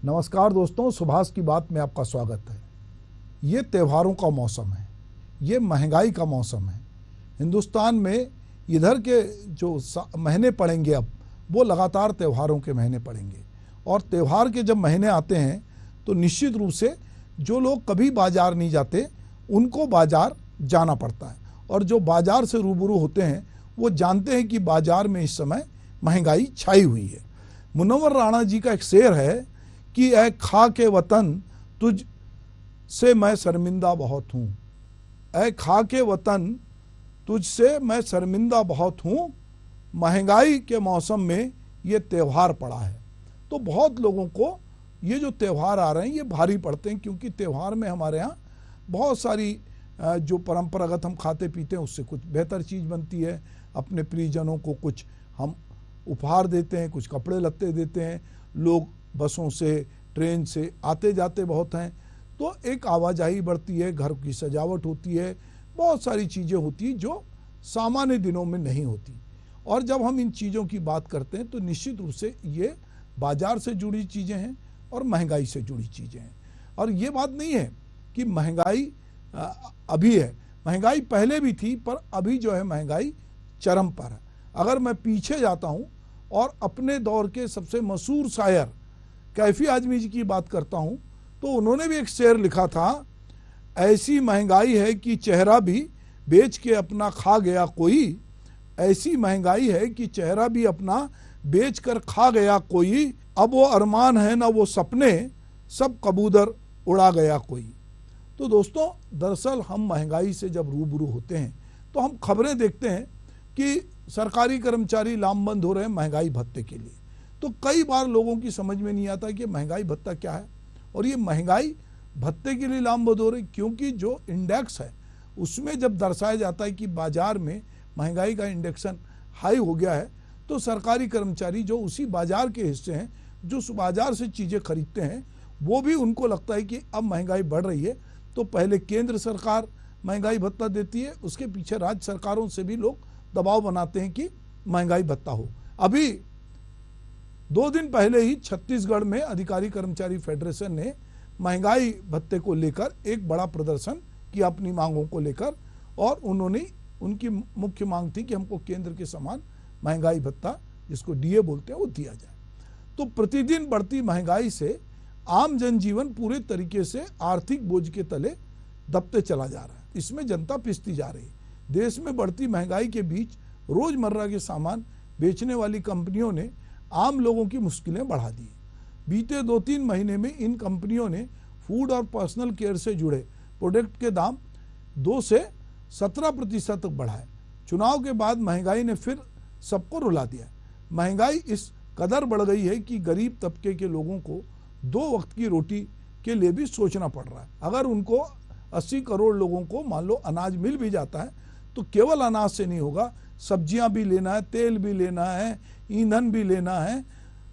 नमस्कार दोस्तों, सुभाष की बात में आपका स्वागत है। ये त्योहारों का मौसम है, ये महंगाई का मौसम है। हिंदुस्तान में इधर के जो महीने पड़ेंगे अब वो लगातार त्योहारों के महीने पड़ेंगे, और त्यौहार के जब महीने आते हैं तो निश्चित रूप से जो लोग कभी बाजार नहीं जाते उनको बाजार जाना पड़ता है, और जो बाजार से रूबरू होते हैं वो जानते हैं कि बाजार में इस समय महंगाई छाई हुई है। मुनव्वर राणा जी का एक शेर है कि ऐ खा के वतन तुझ से मैं शर्मिंदा बहुत हूँ, ऐ खा के वतन तुझसे मैं शर्मिंदा बहुत हूँ, महंगाई के मौसम में ये त्यौहार पड़ा है। तो बहुत लोगों को ये जो त्यौहार आ रहे हैं ये भारी पड़ते हैं, क्योंकि त्यौहार में हमारे यहाँ बहुत सारी जो परंपरागत हम खाते पीते हैं उससे कुछ बेहतर चीज़ बनती है। अपने प्रियजनों को कुछ हम उपहार देते हैं, कुछ कपड़े लत्ते देते हैं। लोग बसों से, ट्रेन से आते जाते बहुत हैं, तो एक आवाजाही बढ़ती है, घर की सजावट होती है, बहुत सारी चीज़ें होती हैं जो सामान्य दिनों में नहीं होती। और जब हम इन चीज़ों की बात करते हैं तो निश्चित रूप से ये बाजार से जुड़ी चीज़ें हैं और महंगाई से जुड़ी चीज़ें हैं। और ये बात नहीं है कि महंगाई अभी है, महंगाई पहले भी थी, पर अभी जो है महंगाई चरम पर है। अगर मैं पीछे जाता हूँ और अपने दौर के सबसे मशहूर शायर कैफी आजमी जी की बात करता हूँ तो उन्होंने भी एक शेर लिखा था, ऐसी महंगाई है कि चेहरा भी बेच के अपना खा गया कोई, ऐसी महंगाई है कि चेहरा भी अपना बेच कर खा गया कोई, अब वो अरमान है ना वो सपने, सब कबूतर उड़ा गया कोई। तो दोस्तों, दरअसल हम महंगाई से जब रूबरू होते हैं तो हम खबरें देखते हैं कि सरकारी कर्मचारी लामबंद हो रहे हैं महंगाई भत्ते के लिए। तो कई बार लोगों की समझ में नहीं आता कि महंगाई भत्ता क्या है, और ये महंगाई भत्ते के लिए लामबंद हो रही, क्योंकि जो इंडेक्स है उसमें जब दर्शाया जाता है कि बाजार में महंगाई का इंडेक्सन हाई हो गया है, तो सरकारी कर्मचारी जो उसी बाजार के हिस्से हैं, जो उस बाजार से चीज़ें खरीदते हैं, वो भी उनको लगता है कि अब महंगाई बढ़ रही है तो पहले केंद्र सरकार महंगाई भत्ता देती है, उसके पीछे राज्य सरकारों से भी लोग दबाव बनाते हैं कि महंगाई भत्ता हो। अभी 2 दिन पहले ही छत्तीसगढ़ में अधिकारी कर्मचारी फेडरेशन ने महंगाई भत्ते को लेकर एक बड़ा प्रदर्शन किया अपनी मांगों को लेकर, और उन्होंने उनकी मुख्य मांग थी कि हमको केंद्र के समान महंगाई भत्ता, जिसको डीए बोलते हैं, वो दिया जाए। तो प्रतिदिन बढ़ती महंगाई से आम जनजीवन पूरे तरीके से आर्थिक बोझ के तले दबते चला जा रहा है, इसमें जनता पिसती जा रही है। देश में बढ़ती महंगाई के बीच रोजमर्रा के सामान बेचने वाली कंपनियों ने आम लोगों की मुश्किलें बढ़ा दी। बीते 2-3 महीने में इन कंपनियों ने फूड और पर्सनल केयर से जुड़े प्रोडक्ट के दाम 2 से 17% तक बढ़ाए। चुनाव के बाद महंगाई ने फिर सबको रुला दिया। महंगाई इस कदर बढ़ गई है कि गरीब तबके के लोगों को 2 वक्त की रोटी के लिए भी सोचना पड़ रहा है। अगर उनको 80 करोड़ लोगों को मान लो अनाज मिल भी जाता है तो केवल अनाज से नहीं होगा, सब्जियां भी लेना है, तेल भी लेना है, ईंधन भी लेना है,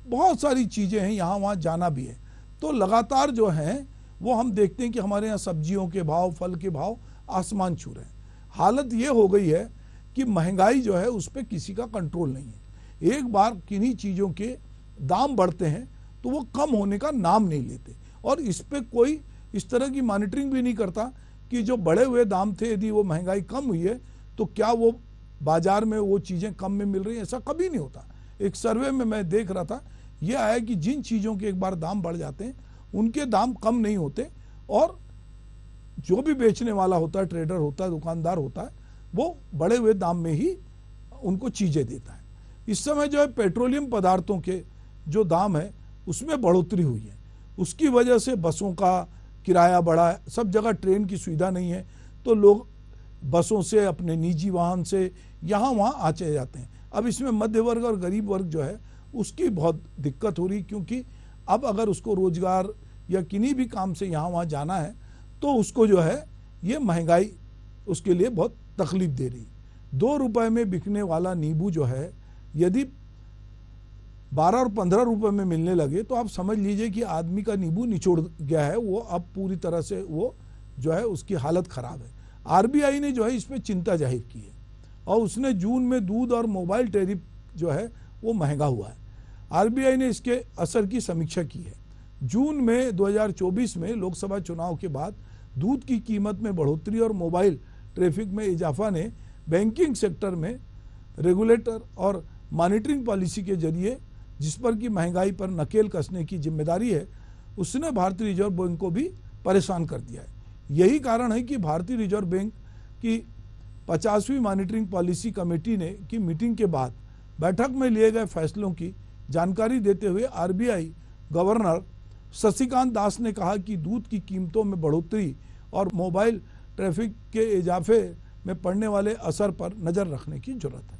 बहुत सारी चीज़ें हैं, यहाँ वहाँ जाना भी है। तो लगातार जो है वो हम देखते हैं कि हमारे यहाँ सब्जियों के भाव, फल के भाव आसमान छू रहे हैं। हालत ये हो गई है कि महंगाई जो है उस पर किसी का कंट्रोल नहीं है। एक बार किन्हीं चीज़ों के दाम बढ़ते हैं तो वो कम होने का नाम नहीं लेते, और इस पर कोई इस तरह की मॉनिटरिंग भी नहीं करता कि जो बढ़े हुए दाम थे, यदि वो महंगाई कम हुई है तो क्या वो बाजार में वो चीज़ें कम में मिल रही हैं। ऐसा कभी नहीं होता। एक सर्वे में मैं देख रहा था, ये आया कि जिन चीज़ों के एक बार दाम बढ़ जाते हैं उनके दाम कम नहीं होते, और जो भी बेचने वाला होता है, ट्रेडर होता है, दुकानदार होता है, वो बढ़े हुए दाम में ही उनको चीज़ें देता है। इस समय जो है पेट्रोलियम पदार्थों के जो दाम है उसमें बढ़ोतरी हुई है, उसकी वजह से बसों का किराया बढ़ा है। सब जगह ट्रेन की सुविधा नहीं है तो लोग बसों से, अपने निजी वाहन से यहाँ वहाँ आ चले जाते हैं। अब इसमें मध्य वर्ग और गरीब वर्ग जो है उसकी बहुत दिक्कत हो रही, क्योंकि अब अगर उसको रोजगार या किन्हीं भी काम से यहाँ वहाँ जाना है तो उसको जो है ये महंगाई उसके लिए बहुत तकलीफ दे रही। 2 रुपए में बिकने वाला नींबू जो है यदि 12 और 15 रुपए में मिलने लगे तो आप समझ लीजिए कि आदमी का नींबू निचोड़ गया है, वो अब पूरी तरह से वो जो है उसकी हालत खराब है। आरबीआई ने जो है इस पर चिंता जाहिर की है, और उसने जून में दूध और मोबाइल टैरिफ जो है वो महंगा हुआ है। आरबीआई ने इसके असर की समीक्षा की है। जून में 2024 में लोकसभा चुनाव के बाद दूध की कीमत में बढ़ोतरी और मोबाइल ट्रैफिक में इजाफा ने बैंकिंग सेक्टर में रेगुलेटर और मॉनिटरिंग पॉलिसी के जरिए जिस पर कि महंगाई पर नकेल कसने की जिम्मेदारी है, उसने भारतीय रिजर्व बैंक को भी परेशान कर दिया है। यही कारण है कि भारतीय रिजर्व बैंक की 50वीं मॉनिटरिंग पॉलिसी कमेटी ने की मीटिंग के बाद बैठक में लिए गए फैसलों की जानकारी देते हुए आरबीआई गवर्नर शक्तिकांत दास ने कहा कि दूध की कीमतों में बढ़ोतरी और मोबाइल ट्रैफिक के इजाफे में पड़ने वाले असर पर नज़र रखने की जरूरत है।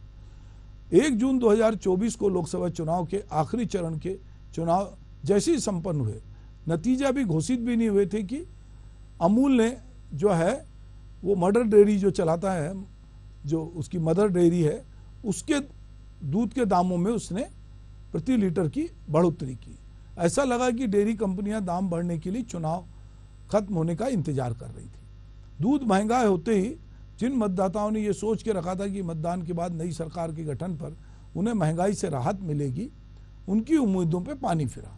1 जून 2024 को लोकसभा चुनाव के आखिरी चरण के चुनाव जैसे ही संपन्न हुए, नतीजा भी घोषित भी नहीं हुए थे कि अमूल ने जो है वो मदर डेयरी जो चलाता है, जो उसकी मदर डेयरी है, उसके दूध के दामों में उसने प्रति लीटर की बढ़ोतरी की। ऐसा लगा कि डेयरी कंपनियां दाम बढ़ने के लिए चुनाव खत्म होने का इंतजार कर रही थी। दूध महंगा होते ही जिन मतदाताओं ने ये सोच के रखा था कि मतदान के बाद नई सरकार के गठन पर उन्हें महंगाई से राहत मिलेगी, उनकी उम्मीदों पे पानी फिरा,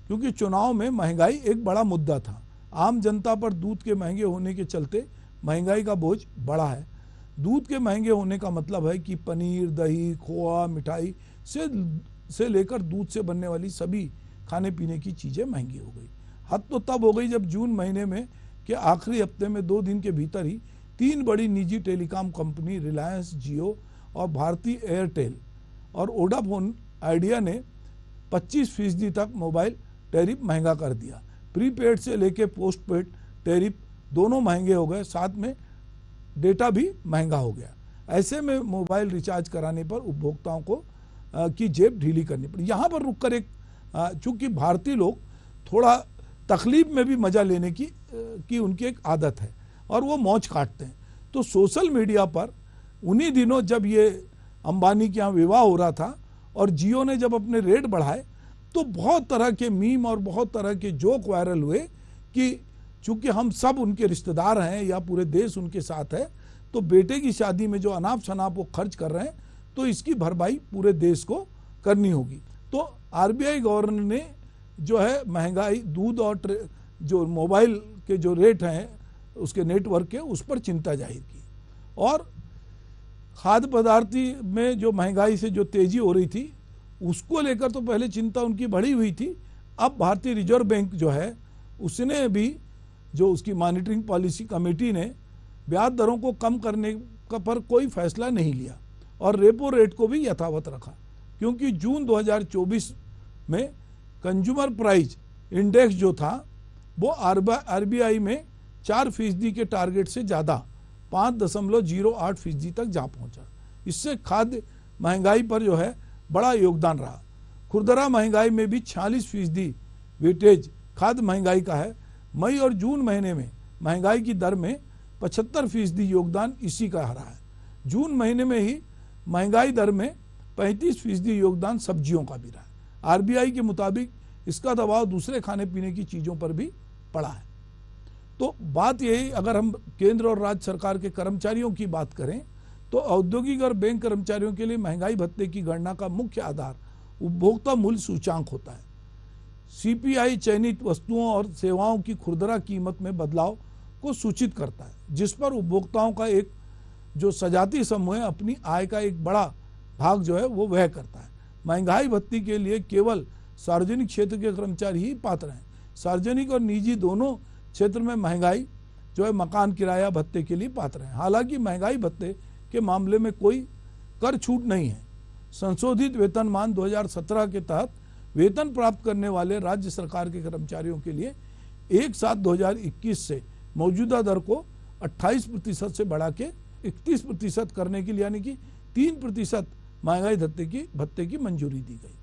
क्योंकि चुनाव में महंगाई एक बड़ा मुद्दा था। आम जनता पर दूध के महंगे होने के चलते महंगाई का बोझ बढ़ा है। दूध के महंगे होने का मतलब है कि पनीर, दही, खोआ, मिठाई से लेकर दूध से बनने वाली सभी खाने पीने की चीज़ें महंगी हो गई। हद तो तब हो गई जब जून महीने में के आखिरी हफ्ते में 2 दिन के भीतर ही 3 बड़ी निजी टेलीकॉम कंपनी रिलायंस, जियो और भारती एयरटेल और वोडाफोन आइडिया ने 25% तक मोबाइल टैरिफ महंगा कर दिया। प्रीपेड से लेकर पोस्टपेड टैरिफ दोनों महंगे हो गए, साथ में डेटा भी महंगा हो गया। ऐसे में मोबाइल रिचार्ज कराने पर उपभोक्ताओं को की जेब ढीली करनी पड़ी। यहाँ पर रुककर एक चूंकि भारतीय लोग थोड़ा तकलीफ में भी मजा लेने की उनकी एक आदत है और वो मौज काटते हैं, तो सोशल मीडिया पर उन्हीं दिनों जब ये अंबानी के यहाँ विवाह हो रहा था और जियो ने जब अपने रेट बढ़ाए, तो बहुत तरह के मीम और बहुत तरह के जोक वायरल हुए कि चूंकि हम सब उनके रिश्तेदार हैं या पूरे देश उनके साथ है, तो बेटे की शादी में जो अनाप शनाप वो खर्च कर रहे हैं, तो इसकी भरपाई पूरे देश को करनी होगी। तो आरबीआई गवर्नर ने जो है महंगाई, दूध और जो मोबाइल के जो रेट हैं उसके नेटवर्क के, उस पर चिंता जाहिर की। और खाद्य पदार्थ में जो महंगाई से जो तेजी हो रही थी उसको लेकर तो पहले चिंता उनकी बढ़ी हुई थी। अब भारतीय रिजर्व बैंक जो है उसने भी, जो उसकी मॉनिटरिंग पॉलिसी कमेटी ने ब्याज दरों को कम करने का पर कोई फैसला नहीं लिया और रेपो रेट को भी यथावत रखा, क्योंकि जून 2024 में कंज्यूमर प्राइस इंडेक्स जो था वो आरबीआई में 4% के टारगेट से ज़्यादा 5.08% तक जा पहुंचा। इससे खाद्य महंगाई पर जो है बड़ा योगदान रहा। खुरदरा महंगाई में भी 46% वेटेज खाद्य महंगाई का है। मई और जून महीने में महंगाई की दर में 75% योगदान इसी का रहा है। जून महीने में ही महंगाई दर में 35% योगदान सब्जियों का भी रहा है। आरबीआई के मुताबिक इसका दबाव दूसरे खाने पीने की चीज़ों पर भी पड़ा है। तो बात यही, अगर हम केंद्र और राज्य सरकार के कर्मचारियों की बात करें तो औद्योगिक और बैंक कर्मचारियों के लिए महंगाई भत्ते की गणना का मुख्य आधार उपभोक्ता मूल्य सूचांक होता है। सीपीआई चयनित वस्तुओं और सेवाओं की खुरदरा कीमत में बदलाव को सूचित करता है, जिस पर उपभोक्ताओं का एक जो सजाती समूह है अपनी आय का एक बड़ा भाग जो है वो व्यय करता है। महंगाई भत्ते के लिए केवल सार्वजनिक क्षेत्र के कर्मचारी ही पात्र हैं। सार्वजनिक और निजी दोनों क्षेत्र में महंगाई जो है मकान किराया भत्ते के लिए पात्र हैं। हालांकि महंगाई भत्ते के मामले में कोई कर छूट नहीं है। संशोधित वेतनमान 2017 के तहत वेतन प्राप्त करने वाले राज्य सरकार के कर्मचारियों के लिए 1/7/2021 से मौजूदा दर को 28% से बढ़ा के 31% करने के लिए, यानी कि 3% महंगाई भत्ते की मंजूरी दी गई।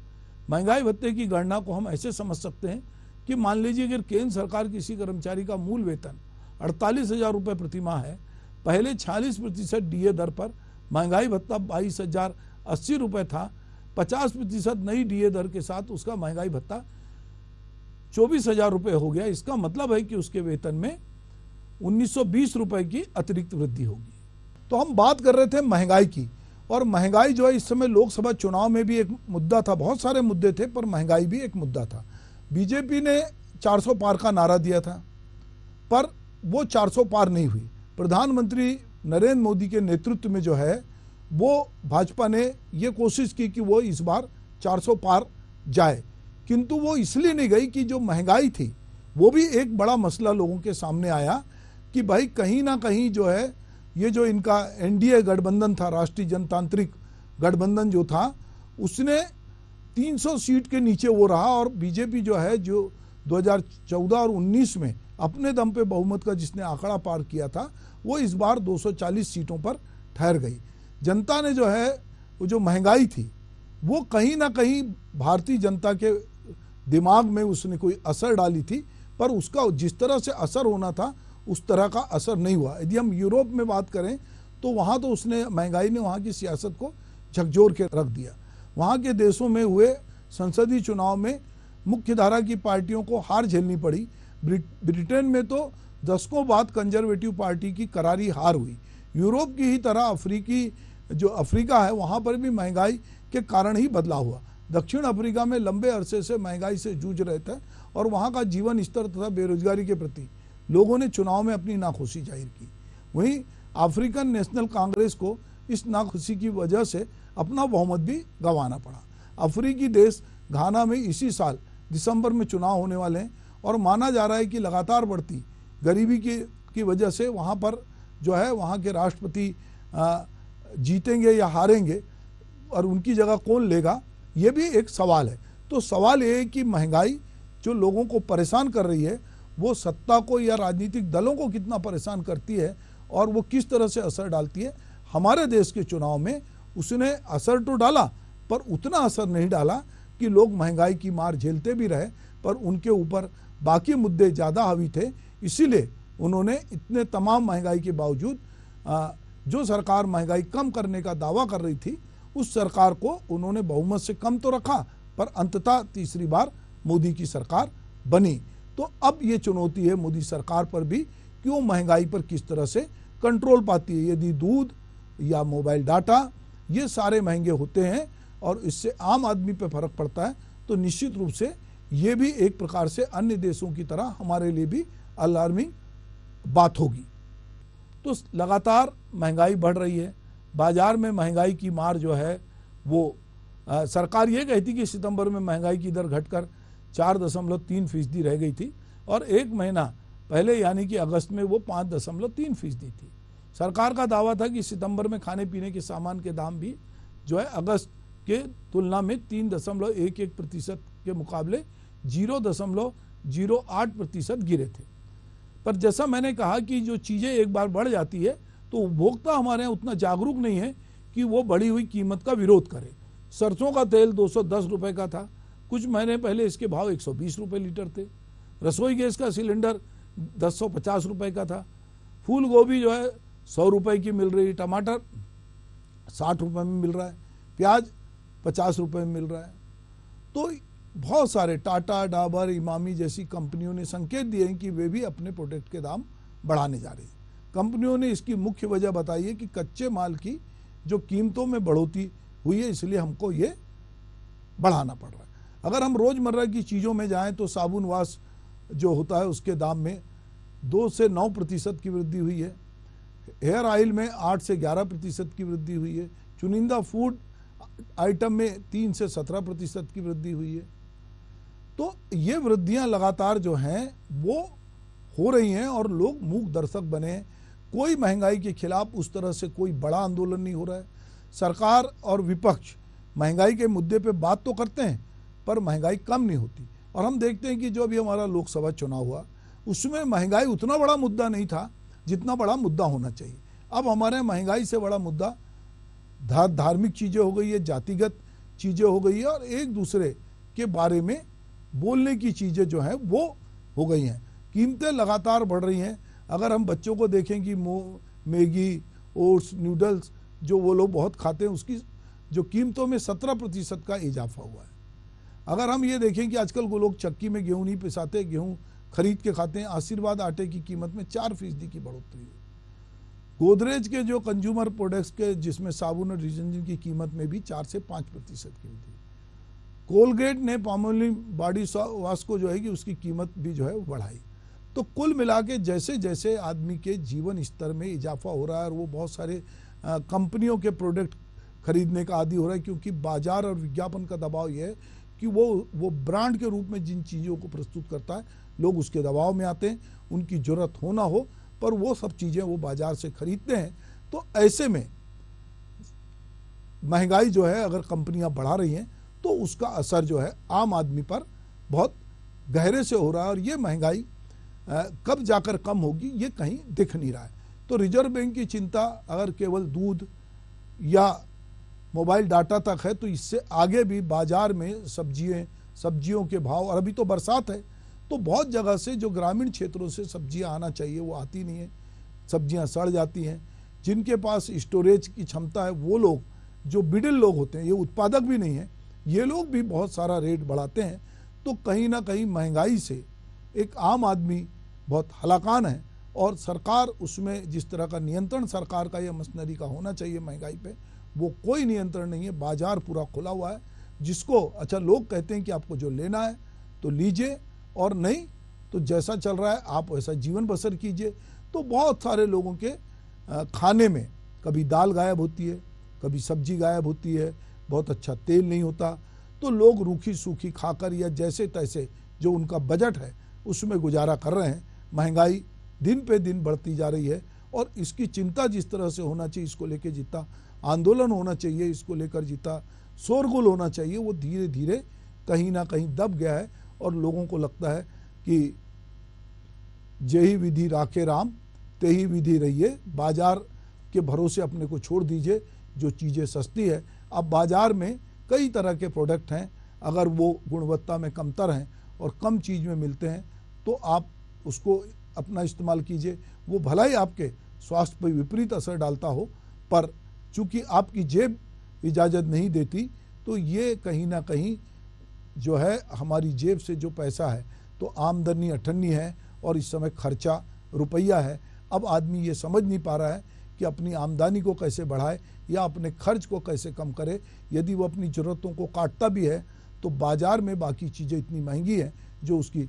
महंगाई भत्ते की गणना को हम ऐसे समझ सकते हैं कि मान लीजिए अगर केंद्र सरकार किसी कर्मचारी का मूल वेतन 48,000 रुपये प्रति माह है, पहले 46% डीए दर पर महंगाई भत्ता 22,080 रुपये था। 50% नई डीए दर के साथ उसका महंगाई भत्ता 24,000 रुपये हो गया। इसका मतलब है कि उसके वेतन में 1,920 रुपये की अतिरिक्त वृद्धि होगी। तो हम बात कर रहे थे महंगाई की, और महंगाई जो है इस समय लोकसभा चुनाव में भी एक मुद्दा था। बहुत सारे मुद्दे थे पर महंगाई भी एक मुद्दा था। बीजेपी ने 400 पार का नारा दिया था, पर वो 400 पार नहीं हुई। प्रधानमंत्री नरेंद्र मोदी के नेतृत्व में जो है वो भाजपा ने ये कोशिश की कि वो इस बार 400 पार जाए, किंतु वो इसलिए नहीं गई कि जो महंगाई थी वो भी एक बड़ा मसला लोगों के सामने आया कि भाई कहीं ना कहीं जो है ये जो इनका एनडीए गठबंधन था, राष्ट्रीय जनतांत्रिक गठबंधन जो था, उसने 300 सीट के नीचे वो रहा और बीजेपी जो है जो 2014 और 19 में अपने दम पे बहुमत का जिसने आंकड़ा पार किया था वो इस बार 240 सीटों पर ठहर गई। जनता ने जो है वो जो महंगाई थी वो कहीं ना कहीं भारतीय जनता के दिमाग में उसने कोई असर डाली थी, पर उसका जिस तरह से असर होना था उस तरह का असर नहीं हुआ। यदि हम यूरोप में बात करें तो वहाँ तो उसने महंगाई ने वहाँ की सियासत को झकझोर के रख दिया। वहाँ के देशों में हुए संसदीय चुनाव में मुख्य धारा की पार्टियों को हार झेलनी पड़ी। ब्रिटेन में तो दशकों बाद कंजर्वेटिव पार्टी की करारी हार हुई। यूरोप की ही तरह अफ्रीका है वहाँ पर भी महंगाई के कारण ही बदलाव हुआ। दक्षिण अफ्रीका में लंबे अरसे से महंगाई से जूझ रहे थे और वहाँ का जीवन स्तर तथा बेरोजगारी के प्रति लोगों ने चुनाव में अपनी नाखुशी जाहिर की। वहीं अफ्रीकन नेशनल कांग्रेस को इस नाखुशी की वजह से अपना बहुमत भी गंवाना पड़ा। अफ्रीकी देश घाना में इसी साल दिसंबर में चुनाव होने वाले हैं और माना जा रहा है कि लगातार बढ़ती गरीबी की वजह से वहाँ पर जो है वहाँ के राष्ट्रपति जीतेंगे या हारेंगे और उनकी जगह कौन लेगा, ये भी एक सवाल है। तो सवाल ये है कि महंगाई जो लोगों को परेशान कर रही है वो सत्ता को या राजनीतिक दलों को कितना परेशान करती है और वो किस तरह से असर डालती है। हमारे देश के चुनाव में उसने असर तो डाला पर उतना असर नहीं डाला कि लोग महंगाई की मार झेलते भी रहे, पर उनके ऊपर बाकी मुद्दे ज़्यादा हावी थे। इसीलिए उन्होंने इतने तमाम महंगाई के बावजूद जो सरकार महंगाई कम करने का दावा कर रही थी उस सरकार को उन्होंने बहुमत से कम तो रखा, पर अंततः तीसरी बार मोदी की सरकार बनी। तो अब ये चुनौती है मोदी सरकार पर भी कि वो महंगाई पर किस तरह से कंट्रोल पाती है। यदि दूध या मोबाइल डाटा ये सारे महंगे होते हैं और इससे आम आदमी पे फर्क पड़ता है तो निश्चित रूप से ये भी एक प्रकार से अन्य देशों की तरह हमारे लिए भी अलार्मिंग बात होगी। तो लगातार महंगाई बढ़ रही है, बाजार में महंगाई की मार जो है वो सरकार ये कहती कि सितंबर में महंगाई की दर घटकर 4.3% रह गई थी और एक महीना पहले यानी कि अगस्त में वो 5.3% थी। सरकार का दावा था कि सितंबर में खाने पीने के सामान के दाम भी जो है अगस्त के तुलना में 3.11% के मुकाबले 0.08% गिरे थे। पर जैसा मैंने कहा कि जो चीज़ें एक बार बढ़ जाती है तो उपभोक्ता हमारे यहाँ उतना जागरूक नहीं है कि वो बढ़ी हुई कीमत का विरोध करे। सरसों का तेल 210 रुपये का था, कुछ महीने पहले इसके भाव 120 रुपये लीटर थे। रसोई गैस का सिलेंडर 150 रुपये का था। फूल गोभी जो है 100 रुपये की मिल रही, टमाटर 60 रुपये में मिल रहा है, प्याज 50 रुपये में मिल रहा है। तो बहुत सारे टाटा, डाबर, इमामी जैसी कंपनियों ने संकेत दिए हैं कि वे भी अपने प्रोडक्ट के दाम बढ़ाने जा रही हैं। कंपनियों ने इसकी मुख्य वजह बताई है कि कच्चे माल की जो कीमतों में बढ़ोतरी हुई है इसलिए हमको ये बढ़ाना पड़ रहा है। अगर हम रोज़मर्रा की चीज़ों में जाएं तो साबुन वाश जो होता है उसके दाम में 2 से 9% की वृद्धि हुई है। हेयर ऑयल में 8 से 11% की वृद्धि हुई है। चुनिंदा फूड आइटम में 3 से 17% की वृद्धि हुई है। तो ये वृद्धियां लगातार जो हैं वो हो रही हैं और लोग मूक दर्शक बने हैं। कोई महंगाई के खिलाफ उस तरह से कोई बड़ा आंदोलन नहीं हो रहा है। सरकार और विपक्ष महंगाई के मुद्दे पे बात तो करते हैं पर महंगाई कम नहीं होती। और हम देखते हैं कि जो अभी हमारा लोकसभा चुनाव हुआ उसमें महंगाई उतना बड़ा मुद्दा नहीं था जितना बड़ा मुद्दा होना चाहिए। अब हमारे महंगाई से बड़ा मुद्दा धार्मिक चीज़ें हो गई है, जातिगत चीज़ें हो गई है और एक दूसरे के बारे में बोलने की चीज़ें जो हैं वो हो गई हैं। कीमतें लगातार बढ़ रही हैं। अगर हम बच्चों को देखें कि मैगी, ओट्स, नूडल्स जो वो लोग बहुत खाते हैं उसकी जो कीमतों में 17% का इजाफा हुआ है। अगर हम ये देखें कि आजकल वो लोग चक्की में गेहूँ नहीं पिसाते, गेहूँ खरीद के खाते हैं। आशीर्वाद आटे की कीमत में 4% की बढ़ोतरी हुई। गोदरेज के जो कंज्यूमर प्रोडक्ट्स के जिसमें साबुन और डिटर्जेंट की कीमत में भी 4 से 5% की वृद्धि। कोलगेट ने पामोलिव बॉडी वॉश को जो है कि उसकी कीमत भी जो है वो बढ़ाई। तो कुल मिला के जैसे जैसे आदमी के जीवन स्तर में इजाफा हो रहा है और वो बहुत सारे कंपनियों के प्रोडक्ट खरीदने का आदी हो रहा है, क्योंकि बाजार और विज्ञापन का दबाव ये है कि वो ब्रांड के रूप में जिन चीज़ों को प्रस्तुत करता है लोग उसके दबाव में आते हैं, उनकी जरूरत हो ना हो पर वो सब चीज़ें वो बाजार से खरीदते हैं। तो ऐसे में महंगाई जो है अगर कंपनियां बढ़ा रही हैं तो उसका असर जो है आम आदमी पर बहुत गहरे से हो रहा है, और ये महंगाई कब जाकर कम होगी ये कहीं दिख नहीं रहा है। तो रिजर्व बैंक की चिंता अगर केवल दूध या मोबाइल डाटा तक है, तो इससे आगे भी बाजार में सब्जियों के भाव, और अभी तो बरसात है तो बहुत जगह से जो ग्रामीण क्षेत्रों से सब्जियां आना चाहिए वो आती नहीं है, सब्जियां सड़ जाती हैं। जिनके पास स्टोरेज की क्षमता है वो लोग, जो मिडिल लोग होते हैं, ये उत्पादक भी नहीं है, ये लोग भी बहुत सारा रेट बढ़ाते हैं। तो कहीं ना कहीं महंगाई से एक आम आदमी बहुत हलाकान है, और सरकार उसमें जिस तरह का नियंत्रण सरकार का या मशीनरी का होना चाहिए महंगाई पे, वो कोई नियंत्रण नहीं है। बाजार पूरा खुला हुआ है, जिसको अच्छा लोग कहते हैं कि आपको जो लेना है तो लीजिए, और नहीं तो जैसा चल रहा है आप वैसा जीवन बसर कीजिए। तो बहुत सारे लोगों के खाने में कभी दाल गायब होती है, कभी सब्जी गायब होती है, बहुत अच्छा तेल नहीं होता, तो लोग रूखी सूखी खाकर या जैसे तैसे जो उनका बजट है उसमें गुजारा कर रहे हैं। महंगाई दिन पे दिन बढ़ती जा रही है, और इसकी चिंता जिस तरह से होना चाहिए, इसको लेकर जितना आंदोलन होना चाहिए, इसको लेकर जितना शोरगुल होना चाहिए, वो धीरे धीरे कहीं ना कहीं दब गया है। और लोगों को लगता है कि जेही विधि राखे राम तेही विधि रहिए, बाजार के भरोसे अपने को छोड़ दीजिए। जो चीज़ें सस्ती है, अब बाजार में कई तरह के प्रोडक्ट हैं, अगर वो गुणवत्ता में कमतर हैं और कम चीज़ में मिलते हैं तो आप उसको अपना इस्तेमाल कीजिए। वो भला ही आपके स्वास्थ्य पर विपरीत असर डालता हो, पर चूंकि आपकी जेब इजाज़त नहीं देती, तो ये कहीं ना कहीं जो है हमारी जेब से जो पैसा है, तो आमदनी 98 है और इस समय खर्चा रुपया है। अब आदमी ये समझ नहीं पा रहा है कि अपनी आमदनी को कैसे बढ़ाए या अपने खर्च को कैसे कम करे। यदि वो अपनी ज़रूरतों को काटता भी है तो बाज़ार में बाकी चीज़ें इतनी महंगी हैं जो उसकी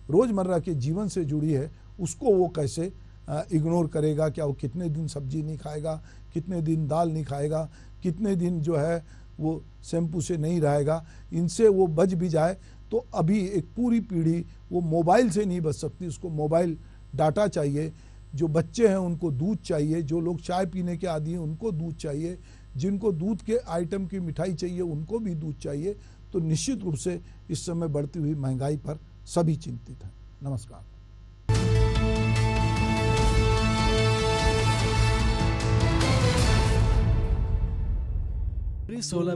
रोज़मर्रा के जीवन से जुड़ी है, उसको वो कैसे इग्नोर करेगा। क्या वो कितने दिन सब्जी नहीं खाएगा, कितने दिन दाल नहीं खाएगा, कितने दिन जो है वो शैम्पू से नहीं रहेगा। इनसे वो बच भी जाए तो अभी एक पूरी पीढ़ी वो मोबाइल से नहीं बच सकती, उसको मोबाइल डाटा चाहिए। जो बच्चे हैं उनको दूध चाहिए, जो लोग चाय पीने के आदी हैं उनको दूध चाहिए, जिनको दूध के आइटम की मिठाई चाहिए उनको भी दूध चाहिए। तो निश्चित रूप से इस समय बढ़ती हुई महंगाई पर सभी चिंतित हैं। नमस्कार। सोलम